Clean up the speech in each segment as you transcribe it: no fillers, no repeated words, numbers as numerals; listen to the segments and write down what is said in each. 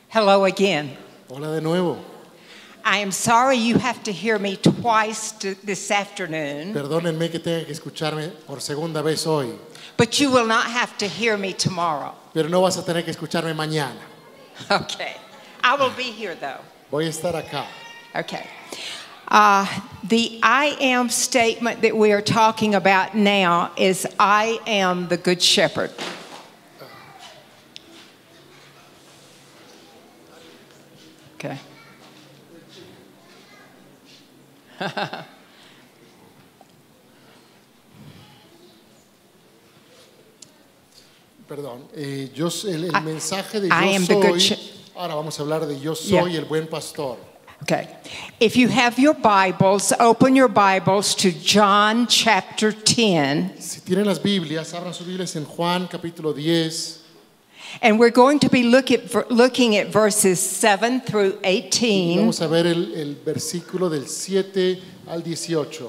Hello again. Hola de nuevo. I am sorry you have to hear me twice this afternoon, Perdónenme que tenga que escucharme por segunda vez hoy, but you will not have to hear me tomorrow. pero no vas a tener que escucharme mañana. Okay. I will be here though. Voy a estar acá. Okay. The I am statement that we are talking about now is I am the good shepherd. Okay. Perdón. El mensaje de I yo am the good soy. Ahora vamos a hablar de yo soy el buen pastor. Okay. If you have your Bibles, open your Bibles to John chapter 10. Si tienen las Biblias, abran sus Biblias en Juan capítulo 10. And we're going to be looking at verses 7 through 18. Vamos a ver el versículo del 7 al 18.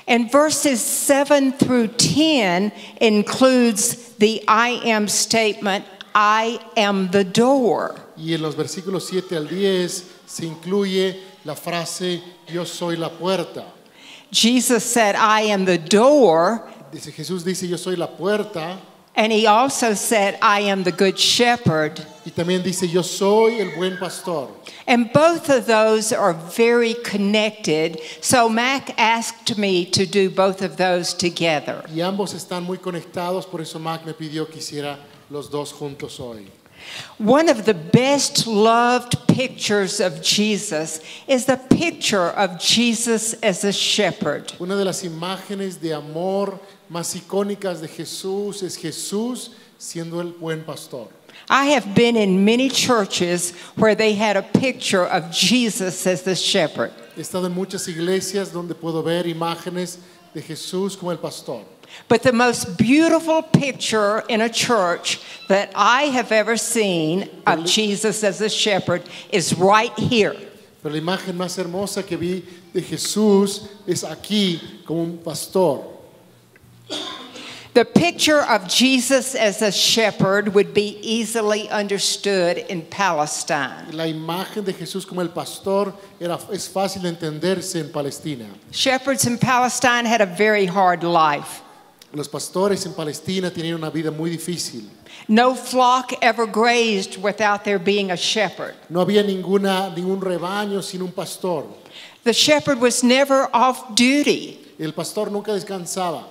And verses 7 through 10 includes the I am statement, I am the door. Y en los versículos 7 al 10 se incluye la frase yo soy la puerta. Jesus said, I am the door. Jesús dice yo soy la puerta. And he also said, I am the good shepherd. Y también dice yo soy el buen pastor. And both of those are very connected. So Mac asked me to do both of those together. Y ambos están muy conectados, por eso Mac me pidió que hiciera los dos juntos hoy. One of the best loved pictures of Jesus is the picture of Jesus as a shepherd. Una de las imágenes de amor más icónicas de Jesús es Jesús siendo el buen pastor. I have been in many churches where they had a picture of Jesus as the shepherd. He estado en muchas iglesias donde puedo ver imágenes de Jesús como el pastor. But the most beautiful picture in a church that I have ever seen of Jesus as a shepherd is right here. Pero la imagen más hermosa que vi de Jesús es aquí como un pastor. The picture of Jesus as a shepherd would be easily understood in Palestine. La imagen de Jesús como el pastor es fácil de entenderse en Palestina. Shepherds in Palestine had a very hard life. Los pastores en Palestina tenían una vida muy difícil. No flock ever grazed without there being a shepherd. No había ningún rebaño sin un pastor. The shepherd was never off duty. El pastor nunca descansaba.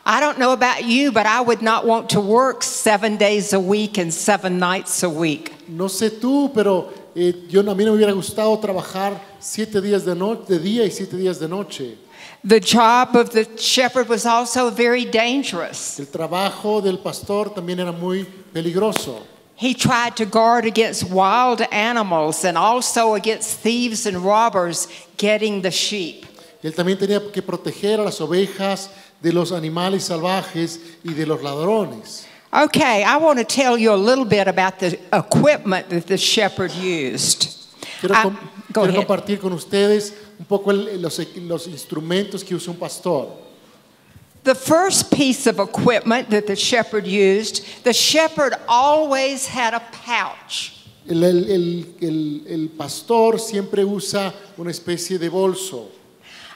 I don't know about you, but I would not want to work 7 days a week and 7 nights a week. No sé tú, pero a mí no me hubiera gustado trabajar 7 días de día y 7 días de noche. The job of the shepherd was also very dangerous. El trabajo del pastor también era muy peligroso. He tried to guard against wild animals and also against thieves and robbers getting the sheep. Él también tenía que proteger a las ovejas de los animales salvajes y de los ladrones. Okay, I want to tell you a little bit about the equipment that the shepherd used. Quiero Go ahead. compartir con ustedes un poco los instrumentos que usa un pastor. The first piece of equipment that the shepherd used, the shepherd always had a pouch. El pastor siempre usa una especie de bolso.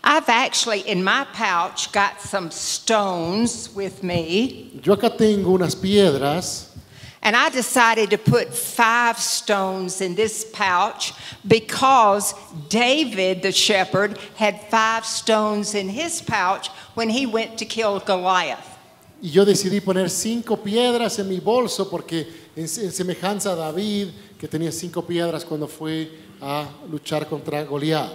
I've actually, in my pouch, got some stones with me. Yo acá tengo unas piedras. And I decided to put 5 stones in this pouch because David, the shepherd, had 5 stones in his pouch when he went to kill Goliath. Y yo decidí poner 5 piedras en mi bolso porque en semejanza a David, que tenía 5 piedras cuando fue a luchar contra Goliat.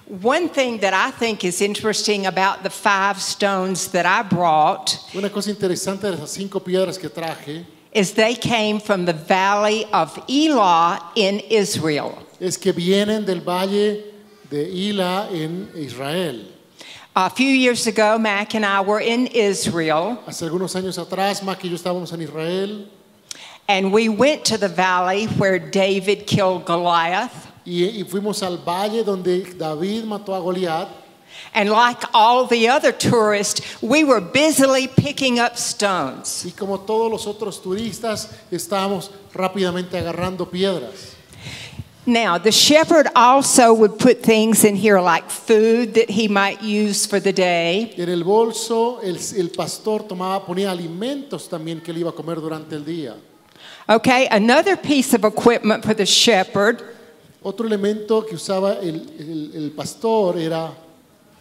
One thing that I think is interesting about the 5 stones that I brought Una cosa interesante de esas 5 piedras que traje is they came from the valley of Elah in Israel. es que vienen del valle de Elah en Israel. A few years ago, Mac and I were in Israel, Hace algunos años atrás, Mac y yo estábamos en Israel and we went to the valley where David killed Goliath. y fuimos al valle donde David mató a Goliat. And like all the other tourists, we were busily picking up stones. Y como todos los otros turistas, estábamos rápidamente agarrando piedras. Now, the shepherd also would put things in here like food that he might use for the day. En el bolso, el pastor ponía alimentos también que él iba a comer durante el día. Okay, another piece of equipment for the shepherd Otro elemento que usaba el pastor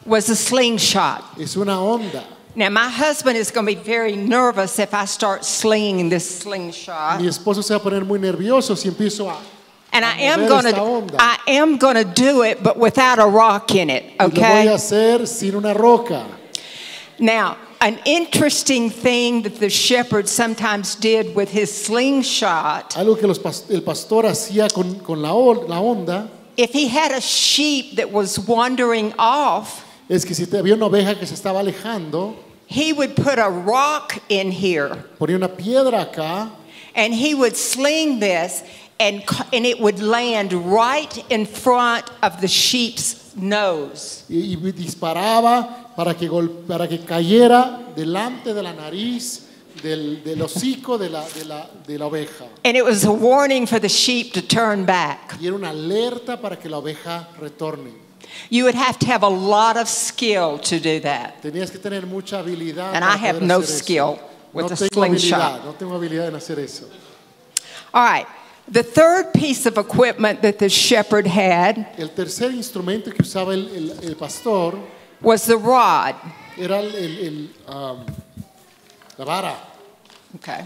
was a slingshot. es una onda. Now, my husband is going to be very nervous if I start slinging this slingshot. Mi esposo se va a poner muy nervioso si empiezo a And I am mover going esta onda. to do it, but without a rock in it, Y lo voy a okay? hacer sin una roca. Now, an interesting thing that the shepherd sometimes did with his slingshot, Algo que el pastor hacía con la onda if he had a sheep that was wandering off, es que si había una oveja que se estaba alejando, he would put a rock in here ponía una piedra acá and he would sling this and it would land right in front of the sheep's nose. y disparaba para que cayera delante de la nariz del hocico de la oveja. And it was a warning for the sheep to turn back. Y era una alerta para que la oveja retorne. You would have to have a lot of skill to do that. Tenías que tener mucha habilidad. And para I have poder no hacer eso. skill with No a tengo slingshot. no tengo habilidad en hacer eso. All right. The third piece of equipment that the shepherd had El tercer instrumento que usaba el pastor was the rod. era la vara. Okay.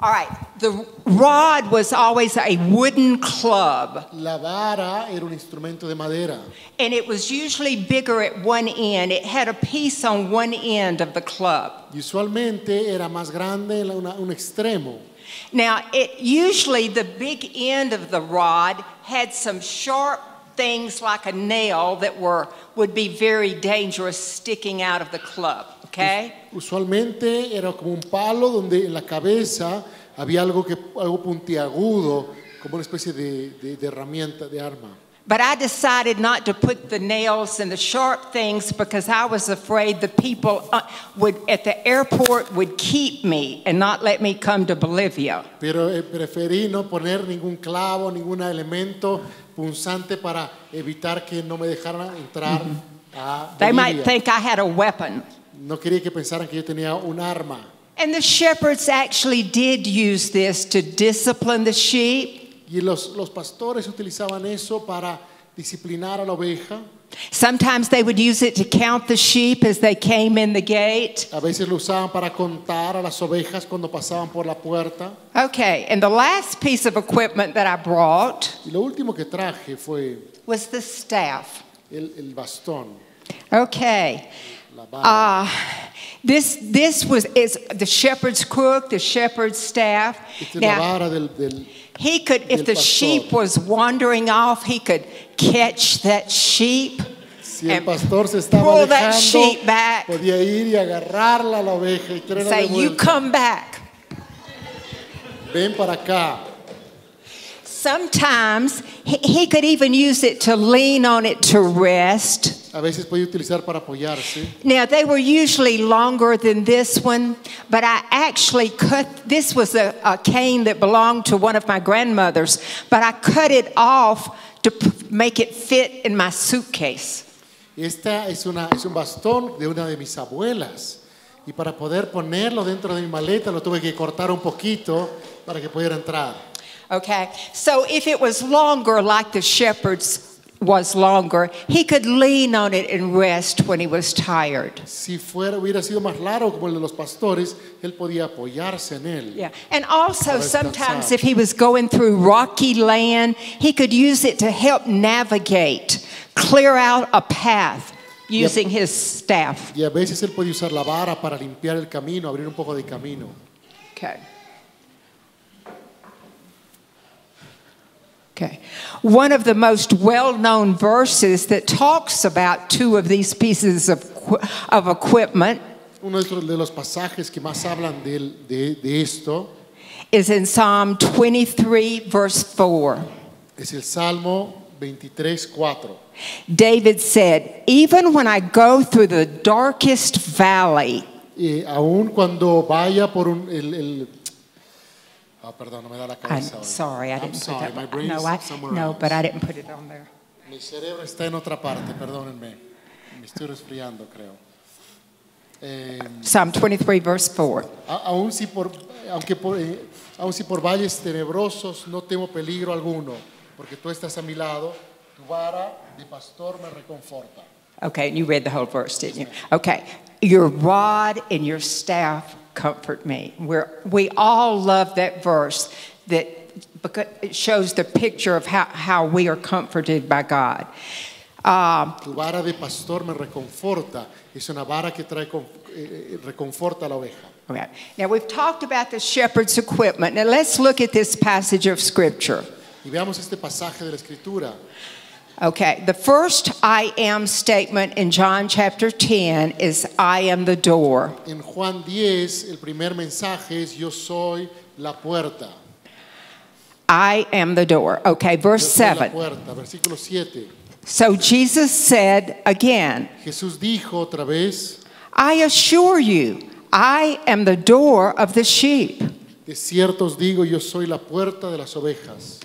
All right. The rod was always a wooden club, La vara era un instrumento de madera and it was usually bigger at one end. It had a piece on one end of the club. y usualmente era más grande en un extremo. Now, usually the big end of the rod had some sharp things like a nail that would be very dangerous sticking out of the club, okay? Usualmente era como un palo donde en la cabeza había algo puntiagudo, como una especie de herramienta, de arma. But I decided not to put the nails and the sharp things because I was afraid the people at the airport would keep me and not let me come to Bolivia. Pero preferí no poner ningún clavo, ningún elemento punzante para evitar que no me dejaran entrar a They might Bolivia. think I had a weapon. No quería que pensaran que yo tenía un arma. And the shepherds actually did use this to discipline the sheep. Y los pastores utilizaban eso para disciplinar a la oveja. Sometimes they would use it to count the sheep as they came in the gate. A veces lo usaban para contar a las ovejas cuando pasaban por la puerta. Okay, and the last piece of equipment that I brought Y lo último que traje fue was the staff. el bastón, Okay. la vara. This is the shepherd's crook, the shepherd's staff. Esta es la Now, vara del he could, if del the pastor. sheep was wandering off, he could catch that sheep. Si el and pastor se estaba pull that alejando, sheep back. podía ir y agarrarla a la oveja y traerla Say, de you vuelta. come back. Ven para acá. Sometimes he could even use it to lean on it to rest. A veces podía utilizar para apoyarse. Now, they were usually longer than this one, but I actually this was a cane that belonged to one of my grandmothers, but I cut it off to make it fit in my suitcase. Esta es un bastón de una de mis abuelas. Y para poder ponerlo dentro de mi maleta lo tuve que cortar un poquito para que pudiera entrar. Okay, so if it was longer, like the shepherd's was longer, he could lean on it and rest when he was tired. Si hubiera sido más largo como el de los pastores, él podía apoyarse en él. Yeah, and also Para sometimes descansar. if he was going through rocky land, he could use it to help navigate, clear out a path using his staff. Y a veces él podía usar la vara para limpiar el camino, abrir un poco de camino. Okay. Okay. One of the most well-known verses that talks about two of these pieces of equipment Uno de los pasajes que más hablan de esto is in Psalm 23, verse 4. es el Salmo 23:4. David said, even when I go through the darkest valley, Aún cuando vaya por perdón, no me da la I'm cabeza hoy. sorry, I I'm didn't sorry, put my that. brain No, is somewhere no, else. but I didn't put it on there. Mi cerebro está en otra parte, perdónenme. Me estoy resfriando, creo. Psalm 23, verse 4. Aún si por valles tenebrosos no temo peligro alguno, porque tú estás a mi lado, tu vara de pastor me reconforta. Okay, and you read the whole verse, didn't you? Okay. Your rod and your staff comfort me. We all love that verse because it shows the picture of how we are comforted by God. Tu vara de pastor me reconforta. Es una vara que reconforta a la oveja. Okay. Now we've talked about the shepherd's equipment. Now let's look at this passage of Scripture. Y veamos este pasaje de la Escritura. Okay, the first I am statement in John chapter 10 is I am the door. En Juan 10, el primer mensaje es yo soy la puerta. I am the door. Okay, verse Yo soy la 7. puerta, versículo 7. So Jesus said again, Jesús dijo otra vez, I assure you, I am the door of the sheep. de cierto os digo, yo soy la puerta de las ovejas.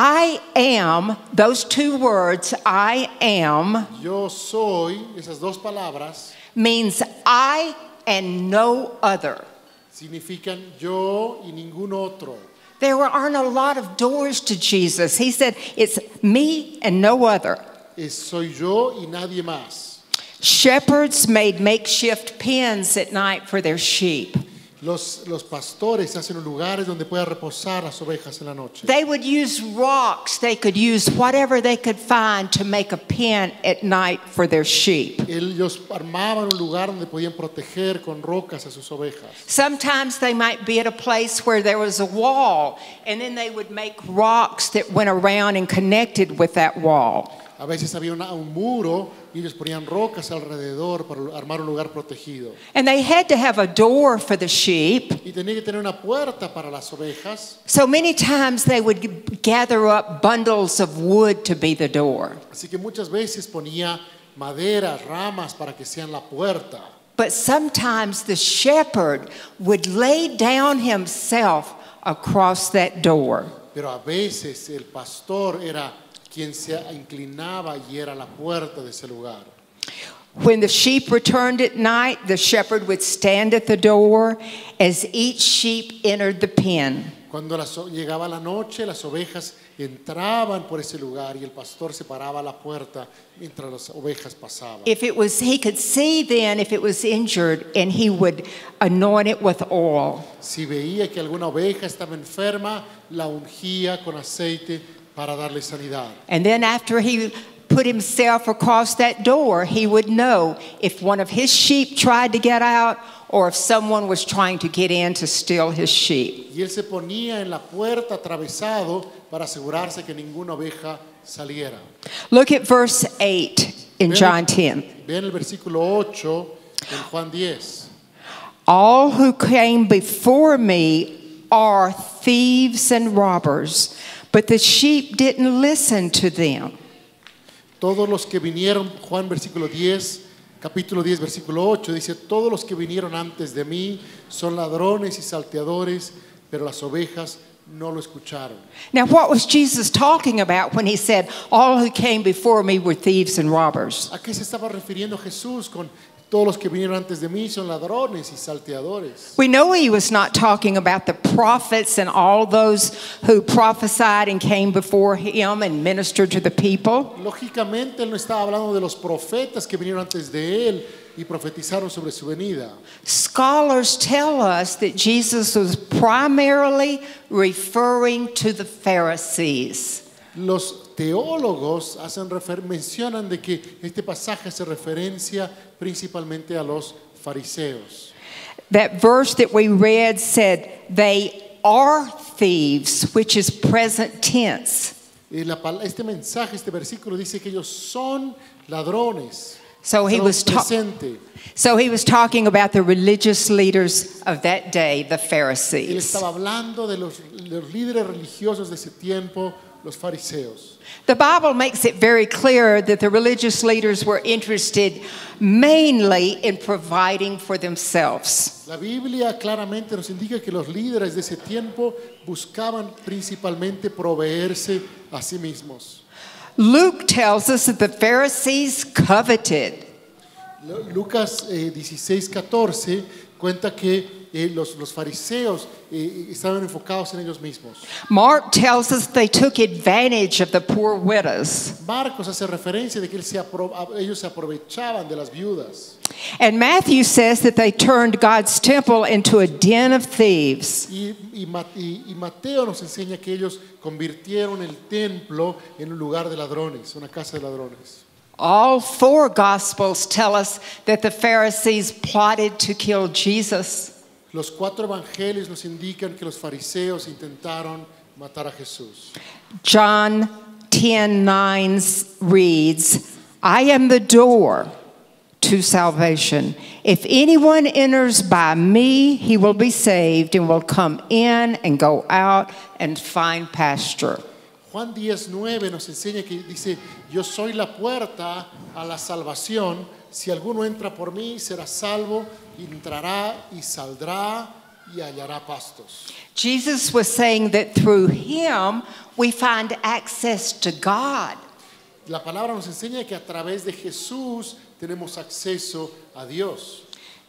I am, those two words, I am, Yo soy, esas dos palabras, means I and no other. significan yo y ningún otro. There aren't a lot of doors to Jesus. He said, it's me and no other. Soy yo y nadie más. Shepherds made makeshift pens at night for their sheep. Los pastores hacen lugares donde pueda reposar las ovejas en la noche. They would use rocks. They could use whatever they could find to make a pen at night for their sheep. Ellos armaban un lugar donde podían proteger con rocas a sus ovejas. Sometimes they might be at a place where there was a wall, and then they would make rocks that went around and connected with that wall. A veces había un muro y ellos ponían rocas alrededor para armar un lugar protegido. And they had to have a door for the sheep. Y tenía que tener una puerta para las ovejas. So many times they would gather up bundles of wood to be the door. Así que muchas veces ponía maderas, ramas para que sean la puerta. But sometimes the shepherd would lay down himself across that door. Pero a veces el pastor era quien se inclinaba y era la puerta de ese lugar. When the sheep returned at night, the shepherd would stand at the door as each sheep entered the pen. Cuando llegaba la noche, las ovejas entraban por ese lugar y el pastor se paraba a la puerta mientras las ovejas pasaban. He could see then if it was injured, and he would anoint it with oil. Si veía que alguna oveja estaba enferma, la ungía con aceite para darle sanidad. And then after he put himself across that door, he would know if one of his sheep tried to get out or if someone was trying to get in to steal his sheep. Y él se ponía en la puerta atravesado para asegurarse que ninguna oveja saliera. Look at verse 8 in John 10. Vean el versículo 8 en Juan 10. All who came before me are thieves and robbers, but the sheep didn't listen to them. Todos los que vinieron, Juan versículo 10, capítulo 10, versículo 8, dice, todos los que vinieron antes de mí son ladrones y salteadores, pero las ovejas no lo escucharon. Now, what was Jesus talking about when he said, all who came before me were thieves and robbers? ¿A qué se estaba refiriendo Jesús con todos los que vinieron antes de mí son ladrones y salteadores? We know he was not talking about the prophets and all those who prophesied and came before him and ministered to the people. Lógicamente él no estaba hablando de los profetas que vinieron antes de él y profetizaron sobre su venida. Scholars tell us that Jesus was primarily referring to the Pharisees. Los teólogos mencionan de que este pasaje hace referencia principalmente a los fariseos. That verse that we read said they are thieves, which is present tense. Este mensaje, este versículo dice que ellos son ladrones. So he was talking about the religious leaders of that day, the Él Pharisees. estaba hablando de los líderes religiosos de ese tiempo, los fariseos. The Bible makes it very clear that the religious leaders were interested mainly in providing for themselves. La Biblia claramente nos indica que los líderes de ese tiempo buscaban principalmente proveerse a sí mismos. Luke tells us that the Pharisees coveted. Lucas 16:14 cuenta que los fariseos estaban enfocados en ellos mismos. Mark tells us they took advantage of the poor widows. Marcos hace referencia de que ellos se aprovechaban de las viudas. And Matthew says that they turned God's temple into a den of thieves. Y Mateo nos enseña que ellos convirtieron el templo en un lugar de ladrones, una casa de ladrones. All four Gospels tell us that the Pharisees plotted to kill Jesus. Los 4 evangelios nos indican que los fariseos intentaron matar a Jesús. John 10:9 reads, I am the door to salvation. If anyone enters by me, he will be saved and will come in and go out and find pasture. Juan 10:9 nos enseña que dice, yo soy la puerta a la salvación. Si alguno entra por mí, será salvo, entrará y saldrá y hallará pastos. Jesus was saying that through him we find access to God. La palabra nos enseña que a través de Jesús tenemos acceso a Dios.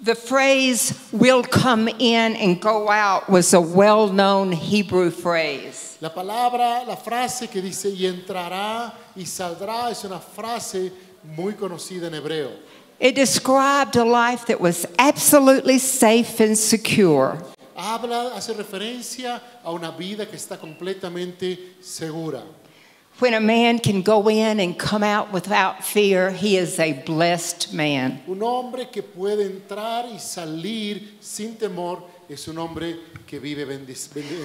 The phrase, will come in and go out, was a well-known Hebrew phrase. La frase que dice y entrará y saldrá es una frase muy conocida en hebreo. It described a life that was absolutely safe and secure. Hace referencia a una vida que está completamente segura. When a man can go in and come out without fear, he is a blessed man. Un hombre que puede entrar y salir sin temor es un hombre que vive en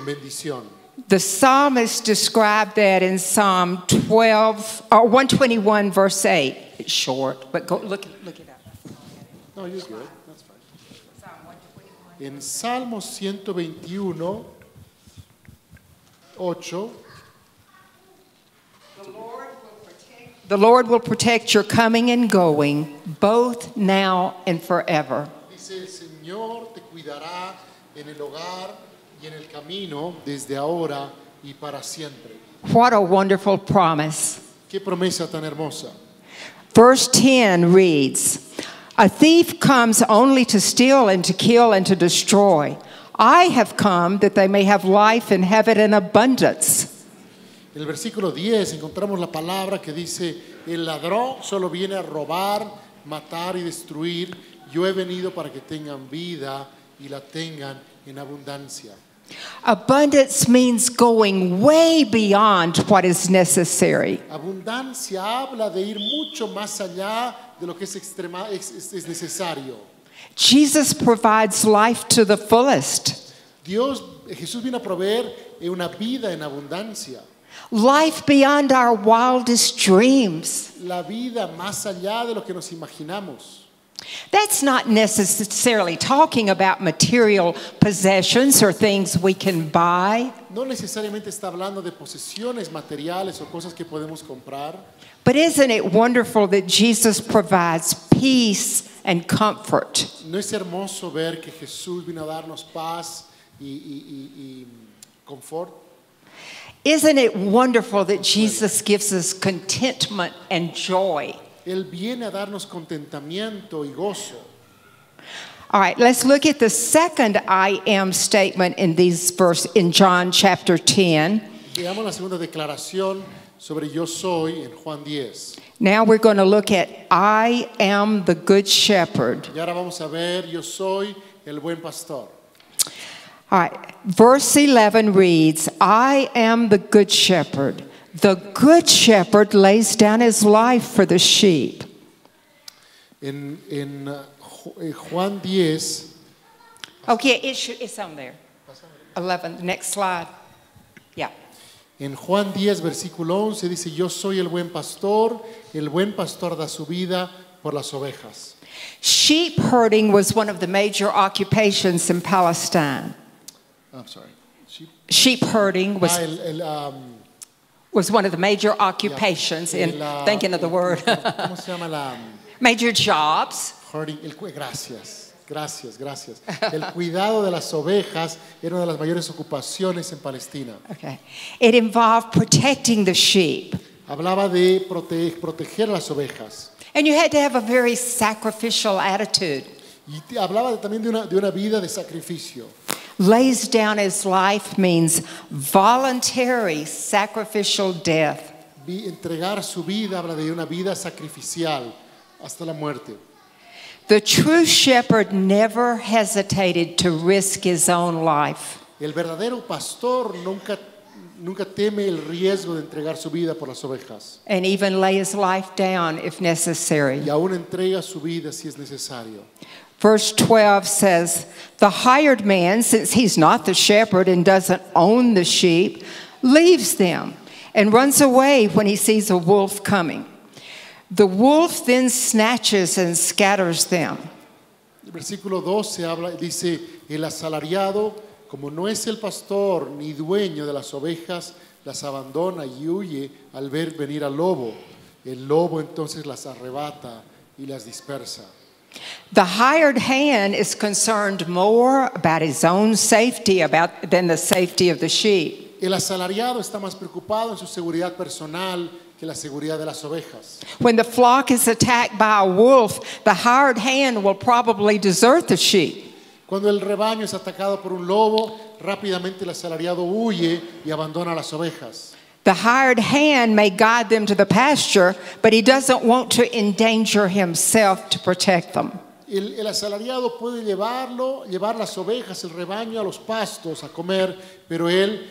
bendición. The psalmist described that in Psalm 121, verse 8. It's short, but go look it up. No, you're good. That's fine. En Salmo 121, 8. The Lord will protect your coming and going, both now and forever. Dice, el Señor te cuidará en el hogar y en el camino desde ahora y para siempre. What a wonderful promise. Qué promesa tan hermosa. Verse 10 reads, a thief comes only to steal and to kill and to destroy. I have come that they may have life and have it in abundance. En el versículo 10 encontramos la palabra que dice, el ladrón solo viene a robar, matar y destruir. Yo he venido para que tengan vida y la tengan en abundancia. Abundance means going way beyond what is necessary. Abundancia habla de ir mucho más allá de lo que es necesario. Jesus provides life to the fullest. Jesús vino a proveer una vida en abundancia. Life beyond our wildest dreams. La vida más allá de lo que nos imaginamos. That's not necessarily talking about material possessions or things we can buy. No necesariamente está hablando de posesiones materiales o cosas que podemos comprar. But isn't it wonderful that Jesus provides peace and comfort? ¿No es hermoso ver que Jesús vino a darnos paz y confort? Isn't it wonderful that Jesus gives us contentment and joy? Él viene a darnos contentamiento y gozo. All right, let's look at the second I am statement in in John chapter 10. Veamos la segunda declaración sobre yo soy en Juan 10. Now we're going to look at I am the good shepherd. Y ahora vamos a ver yo soy el buen pastor. All right, verse 11 reads, I am the good shepherd. The good shepherd lays down his life for the sheep. En Juan 10. Okay, it's on there. 11, next slide. Yeah. En Juan 10, versículo 11 dice, yo soy el buen pastor da su vida por las ovejas. Sheep herding was one of the major occupations in Palestine. I'm sorry. Sheep herding was was one of the major occupations in thinking of the word. ¿Cómo se llama la Major jobs. herding? Gracias, gracias, gracias. El cuidado de las ovejas era una de las mayores ocupaciones en Palestina. Okay. It involved protecting the sheep. Hablaba de proteger a las ovejas. And you had to have a very sacrificial attitude. Y hablaba también de una vida de sacrificio. Lays down his life means voluntary sacrificial death. Entregar su vida habla de una vida sacrificial hasta la muerte. The true shepherd never hesitated to risk his own life. El verdadero pastor nunca teme el riesgo de entregar su vida por las ovejas. And even lay his life down if necessary. Y aún entrega su vida si es necesario. Verse 12 says, the hired man, since he's not the shepherd and doesn't own the sheep, leaves them and runs away when he sees a wolf coming. The wolf then snatches and scatters them. El versículo 12 dice, el asalariado, como no es el pastor ni dueño de las ovejas, las abandona y huye al ver venir al lobo. El lobo entonces las arrebata y las dispersa. The hired hand is concerned more about his own safety than the safety of the sheep. El asalariado está más preocupado en su seguridad personal que la seguridad de las ovejas. When the flock is attacked by a wolf, the hired hand will probably desert the sheep. Cuando el rebaño es atacado por un lobo, rápidamente el asalariado huye y abandona a las ovejas. The hired hand may guide them to the pasture, but he doesn't want to endanger himself to protect them. El asalariado puede llevar las ovejas, el rebaño a los pastos a comer, pero él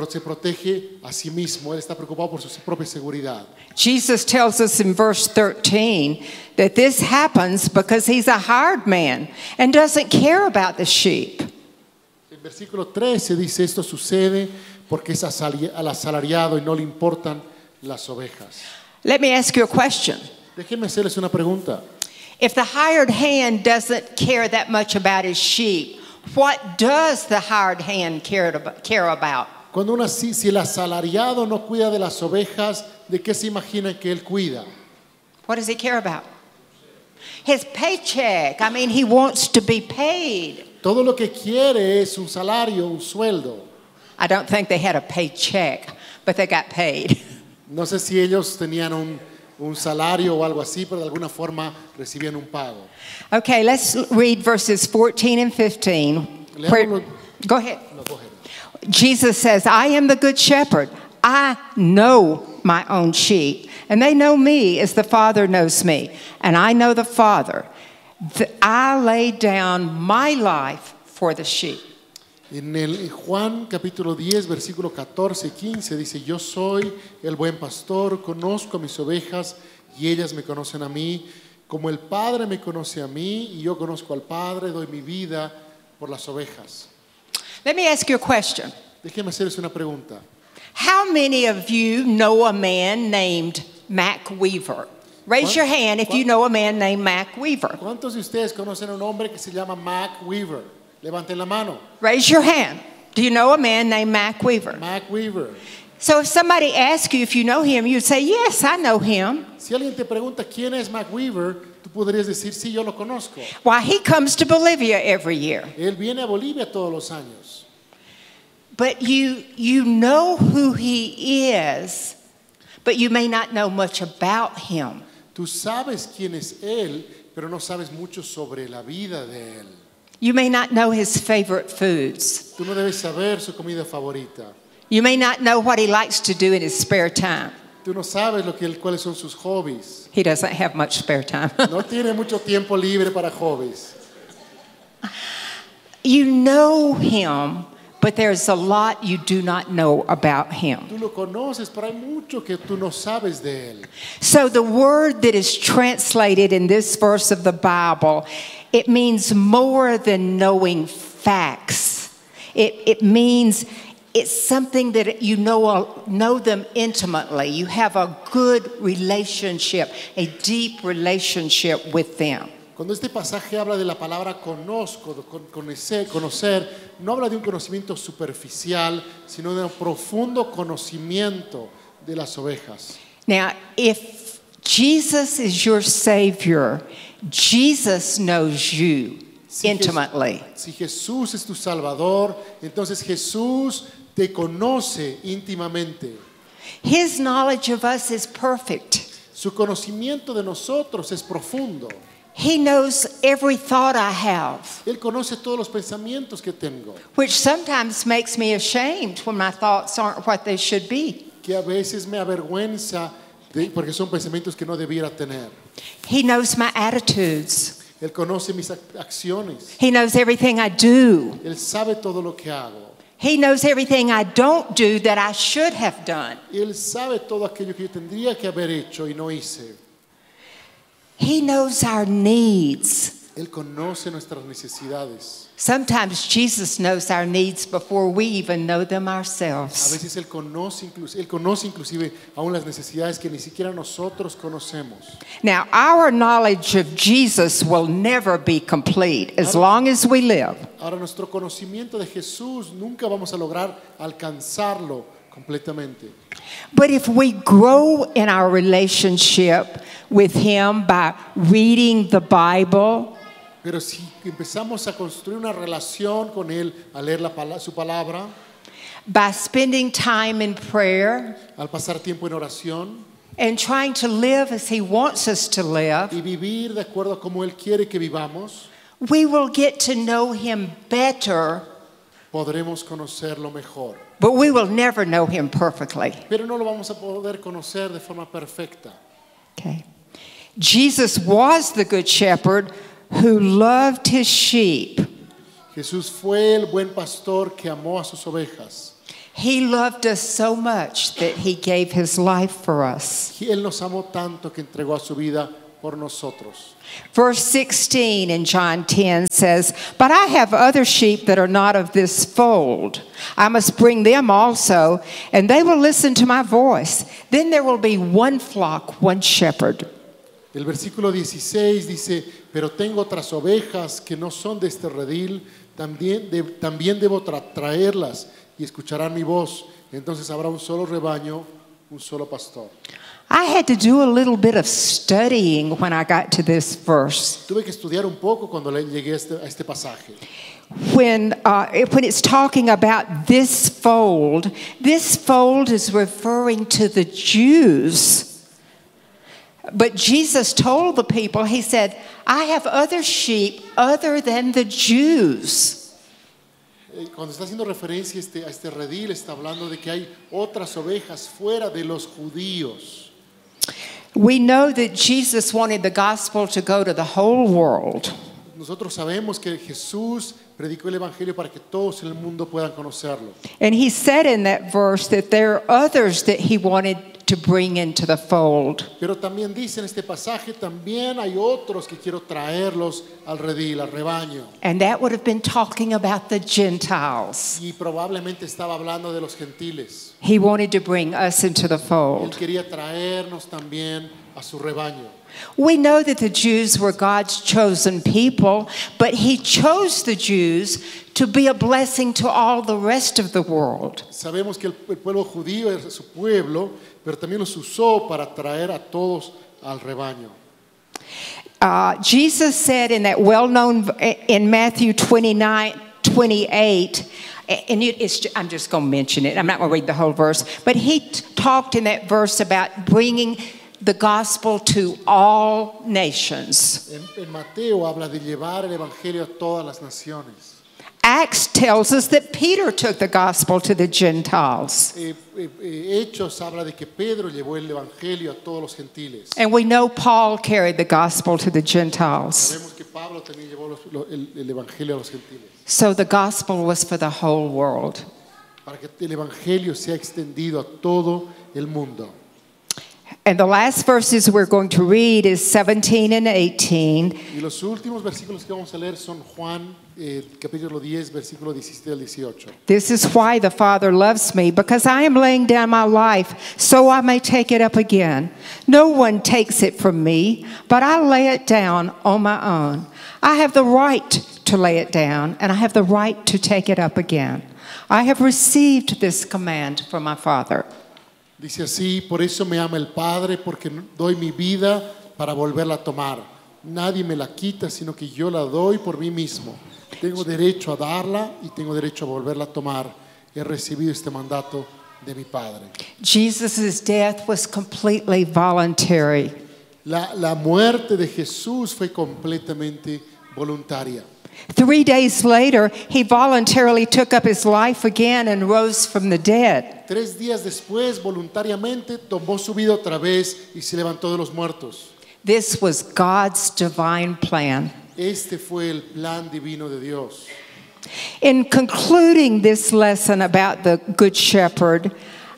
se protege a sí mismo. Él está preocupado por su propia seguridad. Jesus tells us in verse 13 that this happens because he's a hired man and doesn't care about the sheep. En versículo 13 dice, esto sucede porque es al asalariado y no le importan las ovejas. Let me ask you a question. Déjenme hacerles una pregunta. If the hired hand doesn't care that much about his sheep, what does the hired hand care about? Si el asalariado no cuida de las ovejas, ¿de qué se imagina que él cuida? What does he care about? His paycheck. I mean, he wants to be paid. Todo lo que quiere es un salario, un sueldo. I don't think they had a paycheck, but they got paid. No sé si ellos tenían un salario o algo así, pero de alguna forma recibían un pago. Okay, let's read verses 14 and 15. Go ahead. No, go ahead. Jesus says, I am the good shepherd. I know my own sheep, and they know me as the Father knows me, and I know the Father. I lay down my life for the sheep. En Juan capítulo 10, versículo 14 y 15 dice, yo soy el buen pastor, conozco a mis ovejas y ellas me conocen a mí. Como el Padre me conoce a mí y yo conozco al Padre, doy mi vida por las ovejas. Let me ask you a question. Déjeme hacerles una pregunta. How many of you know a man named Mac Weaver? Raise your hand if you know a man named Mac Weaver. ¿Cuántos de ustedes conocen a un hombre que se llama Mac Weaver? Levanten la mano. Raise your hand. Do you know a man named Mac Weaver? Mac Weaver. So if somebody asks you if you know him, you'd say, yes, I know him. Si alguien te pregunta quién es Mac Weaver, tú podrías decir, sí, yo lo conozco. Why, he comes to Bolivia every year. Él viene a Bolivia todos los años. But you know who he is, but you may not know much about him. Tú sabes quién es él, pero no sabes mucho sobre la vida de él. You may not know his favorite foods. Tú no debes saber su comida favorita. You may not know what he likes to do in his spare time. Tú no sabes cuáles son sus hobbies. He doesn't have much spare time. No tiene mucho tiempo libre para hobbies. You know him, but there's a lot you do not know about him. Tú lo conoces, pero hay mucho que tú no sabes de él. So the word that is translated in this verse of the Bible, it means more than knowing facts. It means it's something that you know them intimately. You have a good relationship, a deep relationship with them. Cuando este pasaje habla de la palabra conocer, no habla de un conocimiento superficial, sino de un profundo conocimiento de las ovejas. Now, if Jesus is your Savior, Jesus knows you intimately. Si Jesús es tu Salvador, entonces Jesús te conoce íntimamente. His knowledge of us is perfect. Su conocimiento de nosotros es profundo. He knows every thought I have, Él conoce todos los pensamientos que tengo, which sometimes makes me ashamed when my thoughts aren't what they should be. que a veces me avergüenza porque son pensamientos que no debiera tener. He knows my attitudes. Él conoce mis acciones. He knows everything I do. Él sabe todo lo que hago. He knows everything I don't do that I should have done. Él sabe todo aquello que yo tendría que haber hecho y no hice. He knows our needs. Él conoce nuestras necesidades. Sometimes Jesus knows our needs before we even know them A ourselves. veces Él conoce inclusive aún las necesidades que ni siquiera nosotros conocemos. Now, our knowledge of Jesus will never be complete as long as we live. Ahora, nuestro conocimiento de Jesús nunca vamos a lograr alcanzarlo completamente. But if we grow in our relationship with Him by reading the Bible, Pero si empezamos a construir una relación con Él al leer su palabra, by spending time in prayer, al pasar tiempo en oración and trying to live as He wants us to live, y vivir de acuerdo a cómo Él quiere que vivamos, we will get to know Him better, podremos conocerlo mejor. but we will never know Him perfectly. Pero no lo vamos a poder conocer de forma perfecta. Okay. Jesus was the good shepherd who loved his sheep. Jesús fue el buen pastor que amó a sus ovejas. He loved us so much that he gave his life for us. Y Él nos amó tanto que entregó a su vida por nosotros. Verse 16 in John 10 says, "But I have other sheep that are not of this fold. I must bring them also, and they will listen to my voice. Then there will be one flock, one shepherd." El versículo 16 dice, pero tengo otras ovejas que no son de este redil, también debo traerlas y escucharán mi voz. Entonces habrá un solo rebaño, un solo pastor. I had to do a little bit of studying when I got to this verse. Tuve que estudiar un poco cuando llegué a este pasaje. When it's talking about this fold is referring to the Jews. But Jesus told the people, he said, I have other sheep other than the Jews. Cuando está haciendo referencia a este redil, está hablando de que hay otras ovejas fuera de los judíos. We know that Jesus wanted the gospel to go to the whole world. Nosotros sabemos que Jesús predicó el evangelio para que todos en el mundo puedan conocerlo. And he said in that verse that there are others that he wanted to bring into the fold. Pero también dice en este pasaje, también hay otros que quiero traerlos al redil, al rebaño. And that would have been talking about the Gentiles. Y probablemente estaba hablando de los gentiles. He wanted to bring us into the Él fold. quería traernos también a su rebaño. We know that the Jews were God's chosen people, but he chose the Jews to be a blessing to all the rest of the world. Sabemos que el pueblo judío es su pueblo, pero también los usó para traer a todos al rebaño. Jesus said in that well-known, in Matthew 29:28, and I'm just going to mention it. I'm not going to read the whole verse, but he talked in that verse about bringing the gospel to all nations. En Mateo habla de llevar el evangelio a todas las naciones. Acts tells us that Peter took the gospel to the Gentiles. Hechos habla de que Pedro llevó el evangelio a todos los gentiles. And we know Paul carried the gospel to the Gentiles. Sabemos que Pablo también llevó el evangelio a los gentiles. So the gospel was for the whole world. Para que el evangelio sea extendido a todo el mundo. And the last verses we're going to read is 17 and 18. Y los últimos versículos que vamos a leer son Juan capítulo 10, versículo 17 al 18. This is why the Father loves me, because I am laying down my life so I may take it up again. No one takes it from me, but I lay it down on my own. I have the right to lay it down, and I have the right to take it up again. I have received this command from my Father. Dice así: por eso me ama el Padre, porque doy mi vida para volverla a tomar. Nadie me la quita, sino que yo la doy por mí mismo. Tengo derecho a darla y tengo derecho a volverla a tomar. He recibido este mandato de mi Padre. Jesus' death was completely voluntary. La muerte de Jesús fue completamente voluntaria. 3 days later, he voluntarily took up his life again and rose from the dead. 3 días después, voluntariamente tomó su vida otra vez y se levantó de los muertos. This was God's divine plan. Este fue el plan divino de Dios. In concluding this lesson about the Good Shepherd,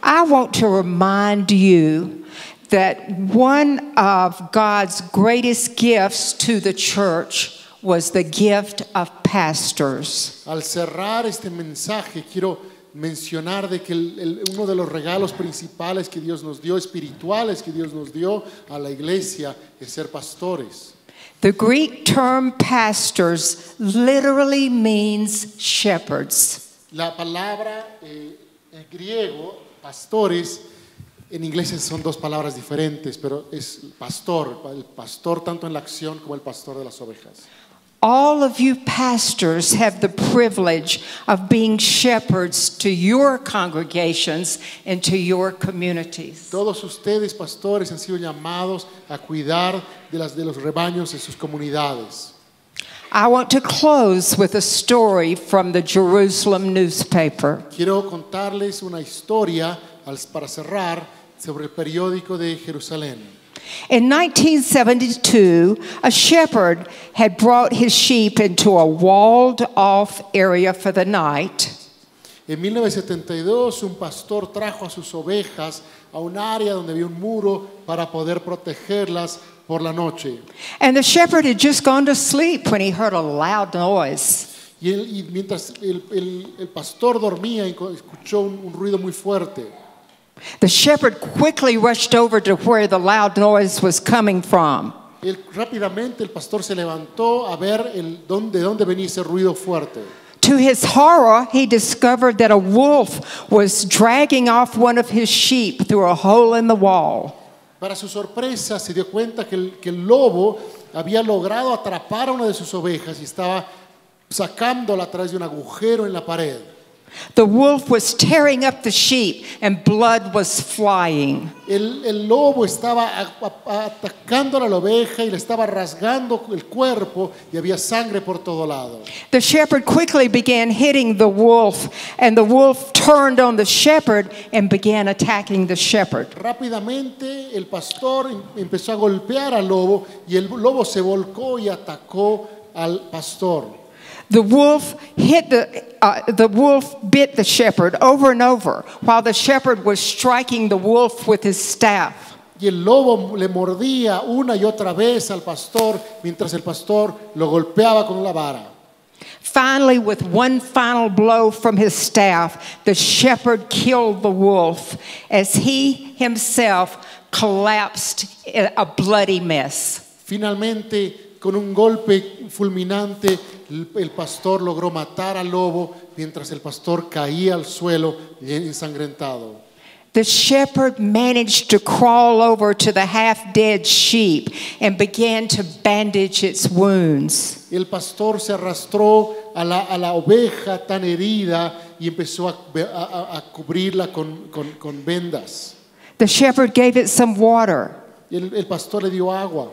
I want to remind you that one of God's greatest gifts to the church was the gift of pastors. Al cerrar este mensaje, quiero mencionar de que uno de los regalos principales que Dios nos dio, espirituales que Dios nos dio a la iglesia, es ser pastores. The Greek term pastors literally means shepherds. La palabra en griego, pastores, en inglés son dos palabras diferentes, pero es pastor, el pastor tanto en la acción como el pastor de las ovejas. All of you pastors have the privilege of being shepherds to your congregations and to your communities. Todos ustedes, pastores, han sido llamados a cuidar de los rebaños de sus comunidades. I want to close with a story from the Jerusalem newspaper. Quiero contarles una historia para cerrar sobre el periódico de Jerusalén. In 1972, a shepherd had brought his sheep into a walled-off area for the night. En 1972, un pastor trajo a sus ovejas a un área donde había un muro para poder protegerlas por la noche. And the shepherd had just gone to sleep when he heard a loud noise. Y mientras el pastor dormía, escuchó un ruido muy fuerte. The shepherd quickly rushed over to where the loud noise was coming from. Rápidamente el pastor se levantó a ver de dónde venía ese ruido fuerte. To his horror, he discovered that a wolf was dragging off one of his sheep through a hole in the wall. Para su sorpresa, se dio cuenta que el lobo había logrado atrapar a una de sus ovejas y estaba sacándola a través de un agujero en la pared. The wolf was tearing up the sheep and blood was flying. El lobo estaba atacando a la oveja y le estaba rasgando el cuerpo y había sangre por todo lado. The shepherd quickly began hitting the wolf, and the wolf turned on the shepherd and began attacking the shepherd. Rápidamente el pastor empezó a golpear al lobo y el lobo se volcó y atacó al pastor. The wolf bit the shepherd over and over while the shepherd was striking the wolf with his staff. Y el lobo le mordía una y otra vez al pastor mientras el pastor lo golpeaba con la vara. Finally, with one final blow from his staff, the shepherd killed the wolf as he himself collapsed in a bloody mess. Finalmente, con un golpe fulminante, el pastor logró matar al lobo mientras el pastor caía al suelo ensangrentado. The shepherd managed to crawl over to the half-dead sheep and began to bandage its wounds. El pastor se arrastró a la oveja tan herida y empezó a cubrirla con vendas. The shepherd gave it some water. El pastor le dio agua.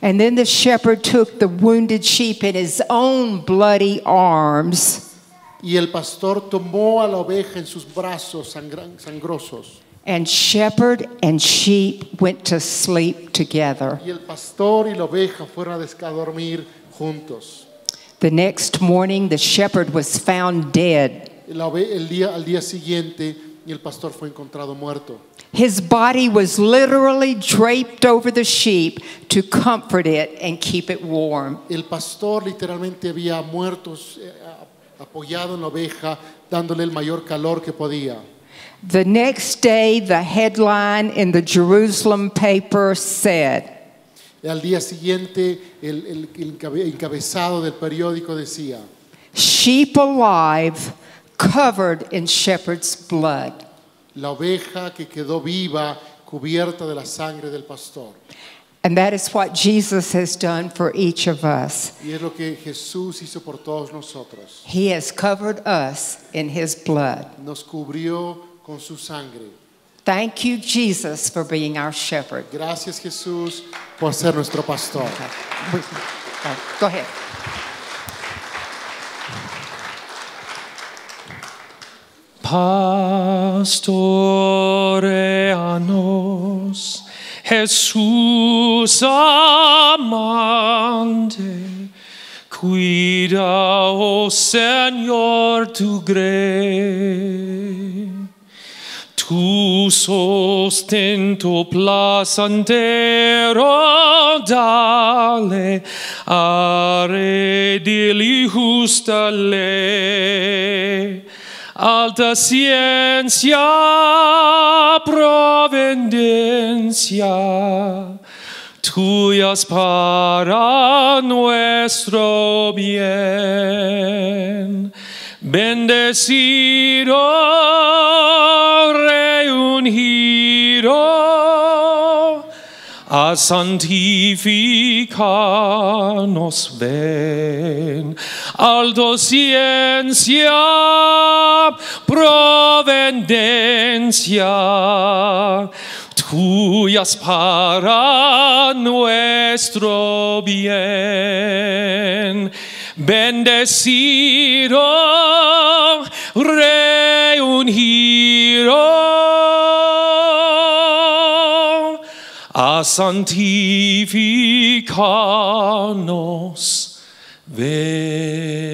And then the shepherd took the wounded sheep in his own bloody arms. Y el pastor tomó a la oveja en sus brazos sangrosos. And shepherd and sheep went to sleep together. Y el pastor y la oveja fueron a dormir juntos. The next morning, the shepherd was found dead. Al día siguiente, el pastor fue encontrado muerto. His body was literally draped over the sheep to comfort it and keep it warm. El pastor literalmente había muerto apoyado en la oveja, dándole el mayor calor que podía. The next day, the headline in the Jerusalem paper said, Al día siguiente, el encabezado del periódico decía, "Sheep alive, covered in shepherd's blood." la oveja que quedó viva, cubierta de la sangre del pastor. And that is what Jesus has done for each of us. Y es lo que Jesús hizo por todos nosotros. He has covered us in his blood. Nos cubrió con su sangre. Thank you, Jesus, for being our shepherd. Gracias, Jesús, por ser nuestro pastor. Go ahead. Pastoreanos, Jesús amante, cuida, oh Señor, tu grey. Tu sostento placentero dale a redil y justa ley. Alta ciencia, providencia, tuyas para nuestro bien. Bendecido, reunido, a santificarnos ven. Alto ciencia, providencia, tuyas para nuestro bien. Bendecido, reunido, a santificarnos ven.